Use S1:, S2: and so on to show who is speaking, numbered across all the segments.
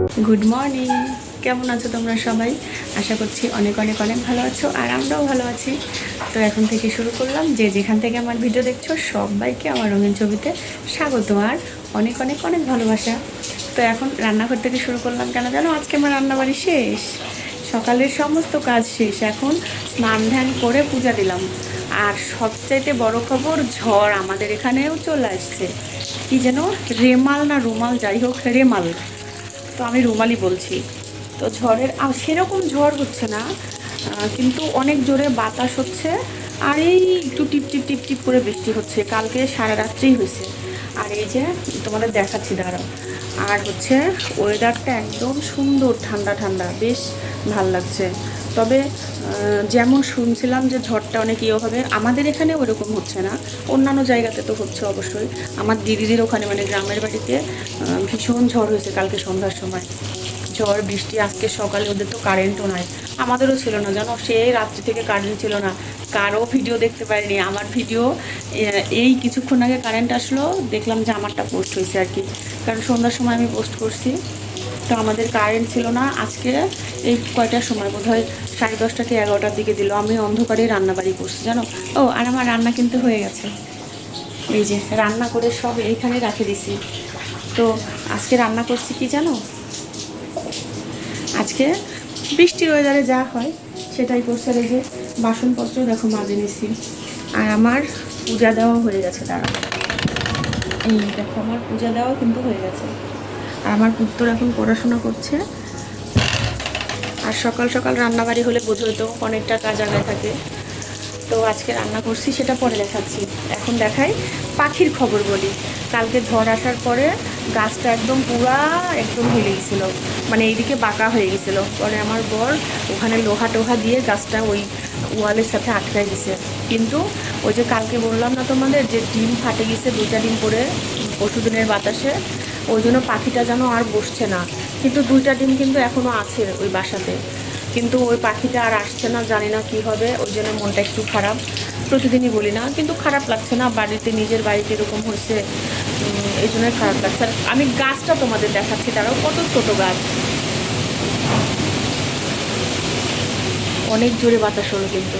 S1: Good morning. কেমন আছো তোমরা সবাই? আশা করছি অনেক অনেক অনেক ভালো আছো, আর আমরাও ভালো আছি। তো এখন থেকে শুরু করলাম, যে যেখান থেকে আমার ভিডিও দেখছো সবাইকে আমার রঙিন ছবিতে স্বাগত আর অনেক অনেক অনেক ভালোবাসা। তো এখন রান্নাঘর থেকে শুরু করলাম, কেন জানো? আজকে আমার রান্নাবাড়ি শেষ, সকালের সমস্ত কাজ শেষ। এখন স্নান ধ্যান করে পূজা দিলাম। আর সবচাইতে বড় খবর, ঝড় আমাদের এখানেও চলে আসছে। কি যেন রেমাল না রুমাল, যাই হোক রেমাল, তো আমি রুমালি বলছি। তো ঝড়ের সেরকম ঝড় হচ্ছে না, কিন্তু অনেক জোরে বাতাস হচ্ছে। আর এই একটু টিপ টিপ টিপ টিপ করে বৃষ্টি হচ্ছে, কালকে সারা রাত্রেই হয়েছে। আর এই যে তোমাদের দেখাচ্ছি, দাঁড়াও। আর হচ্ছে ওয়েদারটা একদম সুন্দর, ঠান্ডা ঠান্ডা, বেশ ভাল লাগছে। তবে যেমন শুনছিলাম যে ঝড়টা অনেক ইয়ে হবে, আমাদের এখানে ওরকম হচ্ছে না, অন্যান্য জায়গাতে তো হচ্ছে অবশ্যই। আমার দিদিদের ওখানে মানে গ্রামের বাড়িতে ভীষণ ঝড় হয়েছে কালকে সন্ধ্যার সময়। ঝড় বৃষ্টি, আজকে সকালে ওদের তো কারেন্টও নাই, আমাদেরও ছিল না জানো, সেই রাত্রি থেকে কারেন্ট ছিল না। কারো ভিডিও দেখতে পারিনি, আমার ভিডিও এই কিছুক্ষণ আগে কারেন্ট আসলো, দেখলাম যে আমারটা পোস্ট হয়েছে আর কি, কারণ সন্ধ্যার সময় আমি পোস্ট করছি। তো আমাদের কারেন্ট ছিল না আজকে, এই কয়টার সময় বোধ হয় 10:30 কি 11টার দিকে দিল। আমি অন্ধকারেই রান্নাবাড়ি করছি জানো। ও আর আমার রান্না কিন্তু হয়ে গেছে, এই যে রান্না করে সব এইখানে রাখে দিছি। তো আজকে রান্না করছি কি জানো, আজকে বৃষ্টির ওয়েদারে যা হয় সেটাই করছে। এই যে বাসনপত্র দেখো মাজে নিছি, আর আমার পূজা দেওয়া হয়ে গেছে। দাঁড়া, এই দেখো আমার পূজা দেওয়া কিন্তু হয়ে গেছে। আর আমার পুত্র এখন পড়াশোনা করছে। আর সকাল সকাল রান্নাবাড়ি হলে বোঝোই তো অনেকটা কাজ আগায় থাকে। তো আজকে রান্না করছি, সেটা পরে দেখাচ্ছি। এখন দেখাই পাখির খবর বলি। কালকে ঝড় আসার পরে গাছটা একদম পুরা একদম হেলে গেছিলো, মানে এইদিকে বাঁকা হয়ে গেছিলো। পরে আমার বর ওখানে লোহা টোহা দিয়ে গাছটা ওই ওয়ালের সাথে আটকায় দিছে। কিন্তু ওই যে কালকে বললাম না তোমাদের, যে ডিম ফাটে গেছে 2টা ডিম পরে পরশুদিনের বাতাসে, ওই জন্য পাখিটা যেন আর বসছে না। কিন্তু 2টা ডিম কিন্তু এখনও আছে ওই বাসাতে, কিন্তু ওই পাখিটা আর আসছে না, জানি না কী হবে। ওই জন্য মনটা একটু খারাপ, প্রতিদিনই বলি না কিন্তু খারাপ লাগছে না, বাড়িতে নিজের বাড়িতে এরকম হয়েছে, এই জন্যই খারাপ লাগছে। আর আমি গাছটা তোমাদের দেখাচ্ছি, তারাও কত ছোট গাছ, অনেক জোরে বাতাস হলো কিন্তু।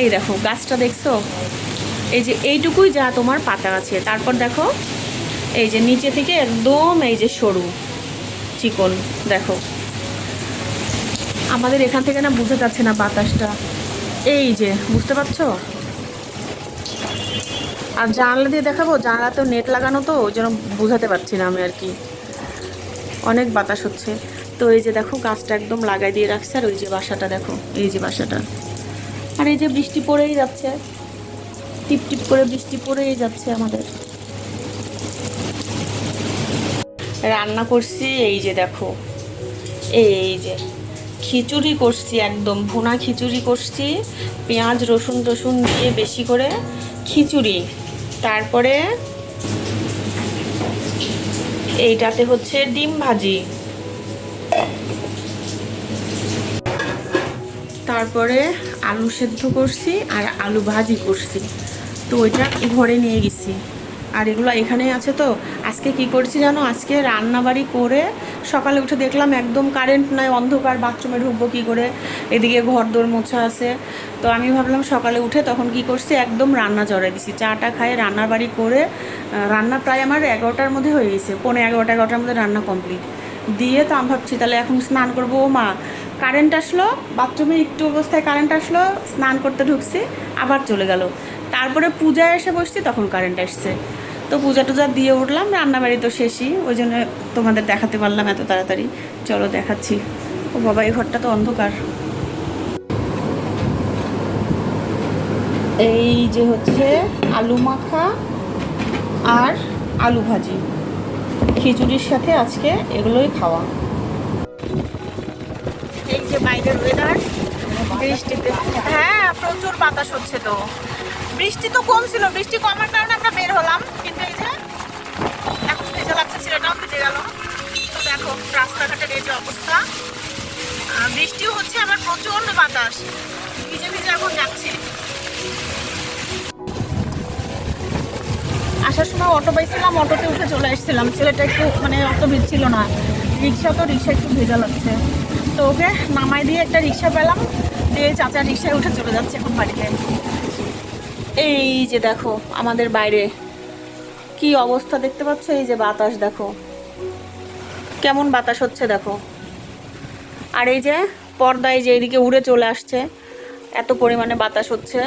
S1: এই দেখো গাছটা দেখছো, এই যে এইটুকুই যা তোমার পাতা আছে, তারপর দেখো এই যে নিচে থেকে একদম এই যে সরু চিকন, দেখো আমাদের এখান থেকে না বোঝা যাচ্ছে না বাতাসটা, এই যে বুঝতে পারছো। আর জানলা দিয়ে দেখাবো, জানলাতেও নেট লাগানো, তো ওই জন্য বোঝাতে পারছি না আমি আর কি, অনেক বাতাস হচ্ছে। তো এই যে দেখো গাছটা একদম লাগাই দিয়ে রাখছে, আর ওই যে বাসাটা দেখো, এই যে বাসাটা। আর এই যে বৃষ্টি পড়েই যাচ্ছে, টিপ টিপ করে বৃষ্টি পড়েই যাচ্ছে আমাদের। রান্না করছি এই যে দেখো, এই যে খিচুড়ি করছি, একদম ভুনা খিচুড়ি করছি, পেঁয়াজ রসুন টসুন দিয়ে বেশি করে খিচুড়ি। তারপরে এইটাতে হচ্ছে ডিম ভাজি, তারপরে আলু সেদ্ধ করছি আর আলু ভাজি করছি। তো ওইটা ঘরে নিয়ে গেছি, আর এগুলো এখানেই আছে। তো আজকে কি করছি জানো, আজকে রান্নাবাড়ি করে সকালে উঠে দেখলাম একদম কারেন্ট নাই, অন্ধকার, বাথরুমে ঢুকবো কী করে, এদিকে ঘর দোর মোছা আছে। তো আমি ভাবলাম সকালে উঠে তখন কি করছি, একদম রান্না জড়াই দিছি, চাটা খাই রান্নাবাড়ি করে। রান্না প্রায় আমার 11টার মধ্যে হয়ে গেছে, 11:15-11টার মধ্যে রান্না কমপ্লিট দিয়ে। তো আমি ভাবছি তাহলে এখন স্নান করবো। ও মা, কারেন্ট আসলো, বাথরুমে একটু অবস্থায় কারেন্ট আসলো, স্নান করতে ঢুকছি, আবার চলে গেল। তারপরে পূজায় এসে বসছি, তখন কারেন্ট আসছে। তো পূজা টুজা দিয়ে উঠলাম, রান্নাবাড়ি তো শেষই, ওই জন্য তোমাদের দেখাতে পারলাম এত তাড়াতাড়ি। চলো দেখাচ্ছি। ও বাবা, এই ঘরটা তো অন্ধকার। এই যে হচ্ছে আলু মাখা আর আলু ভাজি, খিচুড়ির সাথে আজকে এগুলোই খাওয়া। এই যে বাইরের ওয়েদার, বৃষ্টিতে, হ্যাঁ প্রচুর বাতাস হচ্ছে। তো বৃষ্টি তো কম ছিল, বৃষ্টি কমার কারণে আমরা বের হলাম, কিন্তু এই যে এখন ভেজা লাগছে, ছেলেটাও ভিজে গেল। তো দেখো রাস্তাঘাটের এই যে অবস্থা, বৃষ্টিও হচ্ছে আবার প্রচন্ড বাতাস, ভিজে ভিজে এখন যাচ্ছি।
S2: আসার সময় অটো পাইছিলাম, অটোতে উঠে চলে এসেছিলাম। ছেলেটা একটু মানে অত ভিড় ছিল না, রিক্সা একটু ভেজা লাগছে। তো ওকে নামাই দিয়ে একটা রিক্সা পেলাম, দিয়ে চাচা রিক্সায় উঠে চলে যাচ্ছে এখন বাড়িতে।
S1: এই যে দেখো আমাদের বাইরে কি অবস্থা দেখতে পাচ্ছ, এই যে বাতাস দেখো কেমন বাতাস হচ্ছে দেখো। আর এই যে পর্দায় যে এদিকে উড়ে চলে আসছে, এত পরিমাণে বাতাস হচ্ছে।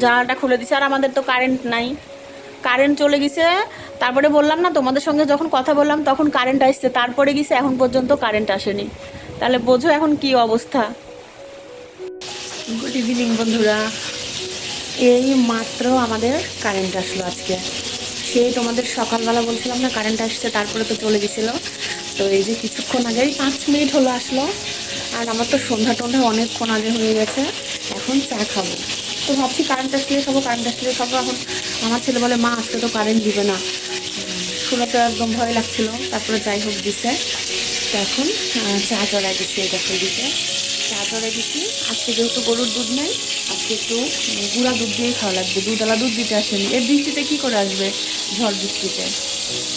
S1: জানালাটা খুলে দিছে। আর আমাদের তো কারেন্ট নাই, কারেন্ট চলে গেছে। তারপরে বললাম না তোমাদের সঙ্গে যখন কথা বললাম তখন কারেন্ট আসছে, তারপরে গেছে এখন পর্যন্ত কারেন্ট আসেনি। তাহলে বোঝো এখন কি অবস্থা। গুড ইভিনিং বন্ধুরা, এই মাত্র আমাদের কারেন্ট আসলো আজকে। সেই তোমাদের সকালবেলা বলছিলাম না কারেন্ট আসছে, তারপরে তো চলে গেছিলো। তো এই যে কিছুক্ষণ আগেই 5 মিনিট হলো আসলো। আর আমার তো সন্ধ্যা টন্ধ্যা অনেকক্ষণ আগে হয়ে গেছে, এখন চা খাবো। তো ভাবছি কারেন্ট আসলে খাবো, কারেন্ট আসলে খাবো। এখন আমার ছেলে বলে মা আজকে তো কারেন্ট দিবে না। শুনে তো একদম ভয় লাগছিল, তারপরে যাই হোক দিছে। তো এখন চা চড়াই দিচ্ছি, এটা দিতে চা চড়াই দিচ্ছি। আজকে যেহেতু গরুর দুধ নেই, আজকে একটু গুঁড়া দুধ দিয়েই খাওয়া লাগবে, দুধওয়ালা দুধ দিতে আসেনি। এর বৃষ্টিতে কী করে আসবে, ঝড় বৃষ্টিতে।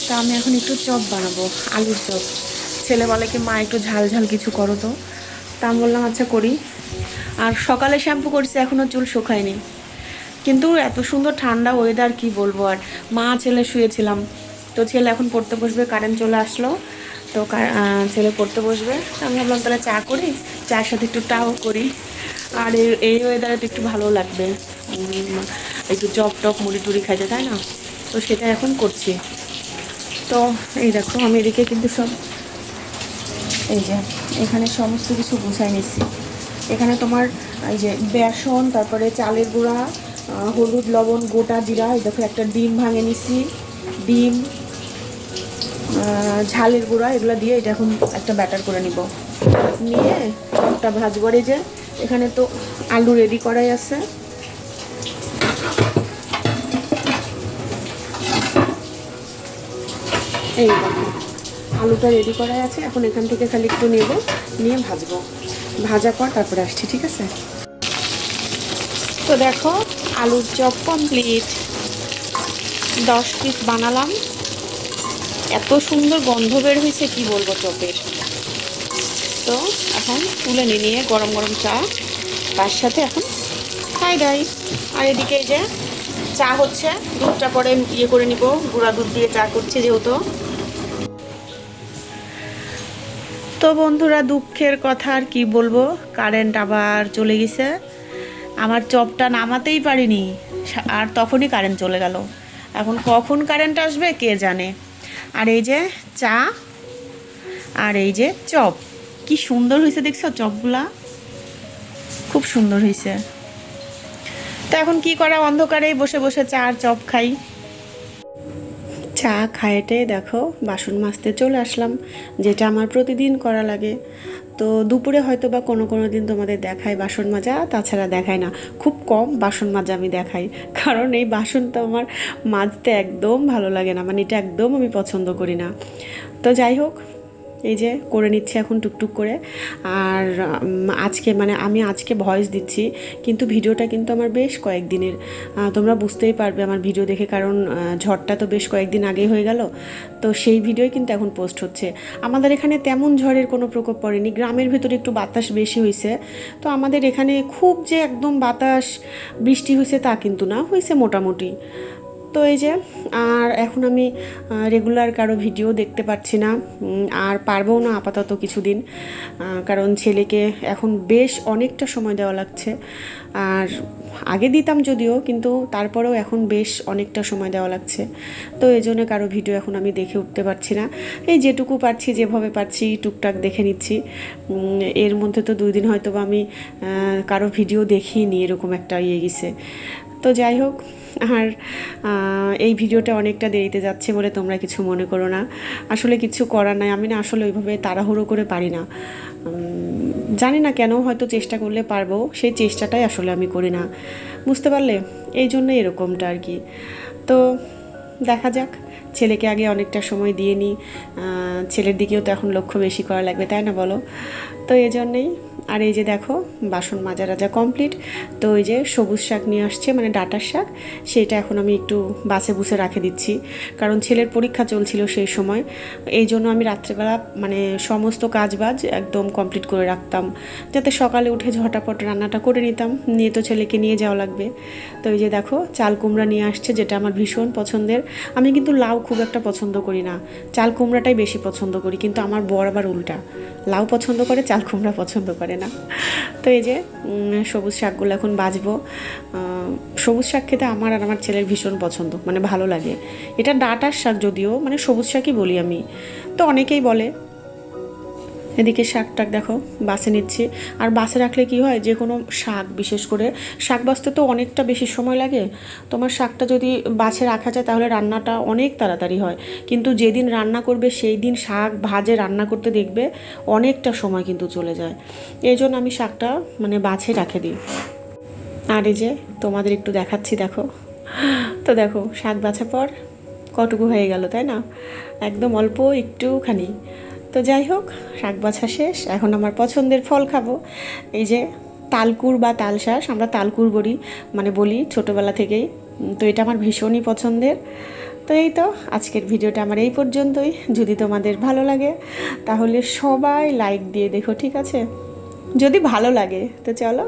S1: তা আমি এখন একটু চপ বানাবো, আলুর চপ। ছেলে বলে কি মা একটু ঝাল ঝাল কিছু করো তো। তা আমি বললাম আচ্ছা করি। আর সকালে শ্যাম্পু করছি, এখনও চুল শুকায়নি। কিন্তু এত সুন্দর ঠান্ডা ওয়েদার, কি বলবো। আর মা ছেলে শুয়েছিলাম, তো ছেলে এখন পড়তে বসবে, কারেন্ট চলে আসলো। তো ছেলে পড়তে বসবে, আমি ভাবলাম তাহলে চা করি, চায়ের সাথে একটু টাও করি। আর এই ওয়েদারে তো একটু ভালো লাগবে, একটু চপ টপ মুড়ি টুড়ি খাইতে, তাই না? তো সেটা এখন করছি। তো এই দেখো আমি এদিকে কিন্তু সব, এই যে এখানে সমস্ত কিছু গুছাই নিচ্ছি। এখানে তোমার এই যে বেসন, তারপরে চালের গুঁড়া, হলুদ, লবণ, গোটা জিরা, এই দেখো একটা ডিম ভাঙে নিচ্ছি, ডিম, ঝালের গুঁড়া, এগুলো দিয়ে এটা এখন একটা ব্যাটার করে নিব। নিয়ে একটা ভাজবো। আর এই যে এখানে তো আলু রেডি করাই আছে। এই দেখো আলুটা রেডি করাই আছে, এখন এখান থেকে খালি একটু নেব, নিয়ে ভাজবো। ভাজা পর তারপরে আসছি, ঠিক আছে? তো দেখো আলুর চপ কমপ্লিট, 10 পিস বানালাম। এত সুন্দর গন্ধ বের হয়েছে কি বলবো চপের। তো এখন তুলে নিয়ে গরম গরম চা, তার সাথে এখন খাই দাই। আর এদিকে এই যে চা হচ্ছে, দুধটা পরে ইয়ে করে নিব, গুঁড়া দুধ দিয়ে চা করছি যেহেতু। তো বন্ধুরা দুঃখের কথা আর কি বলবো, কারেন্ট আবার চলে গেছে। আমার চপটা নামাতেই পারিনি, আর তখনই কারেন্ট চলে গেল। এখন কখন কারেন্ট আসবে কে জানে। আর এই যে চা, আর এই যে চপ, কি সুন্দর হয়েছে দেখছো চপগুলা, খুব সুন্দর হয়েছে। তো এখন কি করা, অন্ধকারেই বসে বসে চা আর চপ খাই। চা খাইতে দেখো বাসন মাজতে চলে আসলাম, যেটা আমার প্রতিদিন করা লাগে। তো দুপুরে হয়তো বা কোনো কোনো দিন তোমাদের দেখায় বাসন মাজা, তাছাড়া দেখায় না, খুব কম বাসন মাজা আমি দেখাই। কারণ এই বাসন তো আমার মাজতে একদম ভালো লাগে না, মানে এটা একদম আমি পছন্দ করি না। তো যাই হোক, এই যে করে নিচ্ছি এখন টুকটুক করে। আর আজকে মানে আমি আজকে ভয়েস দিচ্ছি, কিন্তু ভিডিওটা কিন্তু আমার বেশ কয়েকদিনের, তোমরা বুঝতেই পারবে আমার ভিডিও দেখে, কারণ ঝড়টা তো বেশ কয়েকদিন আগেই হয়ে গেল। তো সেই ভিডিওই কিন্তু এখন পোস্ট হচ্ছে। আমাদের এখানে তেমন ঝড়ের কোনো প্রকোপ পড়েনি, গ্রামের ভিতরে একটু বাতাস বেশি হয়েছে। তো আমাদের এখানে খুব যে একদম বাতাস বৃষ্টি হয়েছে তা কিন্তু না, হয়েছে মোটামুটি। তো এই যে, আর এখন আমি রেগুলার কারো ভিডিও দেখতে পাচ্ছি না, আর পারবও না আপাতত কিছুদিন, কারণ ছেলেকে এখন বেশ অনেকটা সময় দেওয়া লাগছে। আর আগে দিতাম যদিও, কিন্তু তারপরেও এখন বেশ অনেকটা সময় দেওয়া লাগছে। তো এই জন্য কারো ভিডিও এখন আমি দেখে উঠতে পারছি না। এই যেটুকু পারছি, যেভাবে পারছি টুকটাক দেখে নিচ্ছি। এর মধ্যে তো 2 দিন হয়তো বা আমি কারো ভিডিও দেখিনি, এরকম একটা ইয়ে গেছে। তো যাই হোক, আর এই ভিডিওটা অনেকটা দেরিতে যাচ্ছে বলে তোমরা কিছু মনে করো না, আসলে কিছু করার নাই। আমি না আসলে ওইভাবে তাড়াহুড়ো করে পারি না, জানি না কেন, হয়তো চেষ্টা করলে পারবো, সেই চেষ্টাটাই আসলে আমি করি না, বুঝতে পারলে? এই জন্য এরকমটা আর কি। তো দেখা যাক, ছেলেকে আগে অনেকটা সময় দিয়ে নিই, ছেলের দিকেও তো এখন লক্ষ্য বেশি করা লাগবে, তাই না বলো? তো এই জন্যেই আর এই যে দেখো বাসন মাজা রাজা কমপ্লিট। তো ওই যে সবুজ শাক নিয়ে আসছে, মানে ডাঁটার শাক, সেটা এখন আমি একটু বাছে বুছে রাখে দিচ্ছি, কারণ ছেলের পরীক্ষা চলছিল সেই সময়। এই জন্য আমি রাত্রেবেলা মানে সমস্ত কাজবাজ একদম কমপ্লিট করে রাখতাম, যাতে সকালে উঠে ঝটাপট রান্নাটা করে নিতাম, নিয়ে তো ছেলেকে নিয়ে যাওয়া লাগবে। তো এই যে দেখো চাল কুমড়া নিয়ে আসছে, যেটা আমার ভীষণ পছন্দের। আমি কিন্তু লাউ খুব একটা পছন্দ করি না, চাল কুমড়াটাই বেশি পছন্দ করি, কিন্তু আমার বর আবার উল্টা, লাউ পছন্দ করে চাল কুমড়া পছন্দ করে না। তো এই যে সবুজ শাকগুলো এখন বাজবো। সবুজ শাক খেতে আমার আর আমার ছেলের ভীষণ পছন্দ, মানে ভালো লাগে। এটা ডাঁটার শাক, যদিও মানে সবুজ শাকই বলি আমি, তো অনেকেই বলে। এদিকে শাক টাক দেখো বাছে নিচ্ছি। আর বাছে রাখলে কি হয়, যে কোনো শাক, বিশেষ করে শাক বাছতে তো অনেকটা বেশি সময় লাগে। তোমার শাকটা যদি বাছে রাখা যায় তাহলে রান্নাটা অনেক তাড়াতাড়ি হয়, কিন্তু যেদিন রান্না করবে সেই দিন শাক ভাজে রান্না করতে দেখবে অনেকটা সময় কিন্তু চলে যায়। এই জন্য আমি শাকটা মানে বাছে রাখে দিই। আর এই যে তোমাদের একটু দেখাচ্ছি, দেখো। তো দেখো শাক বাছা পর কটুকু হয়ে গেল, তাই না? একদম অল্প একটুখানি। তো যাই হোক, শাক বাছা শেষ, এখন আমার পছন্দের ফল খাবো। এই যে তালকুর বা তালশাঁস, আমরা তালকুর বলি ছোটোবেলা থেকেই। তো এটা আমার ভীষণই পছন্দের। তো এই তো আজকের ভিডিওটা আমার এই পর্যন্তই। যদি তোমাদের ভালো লাগে তাহলে সবাই লাইক দিয়ে দেখো, ঠিক আছে? যদি ভালো লাগে তো চলো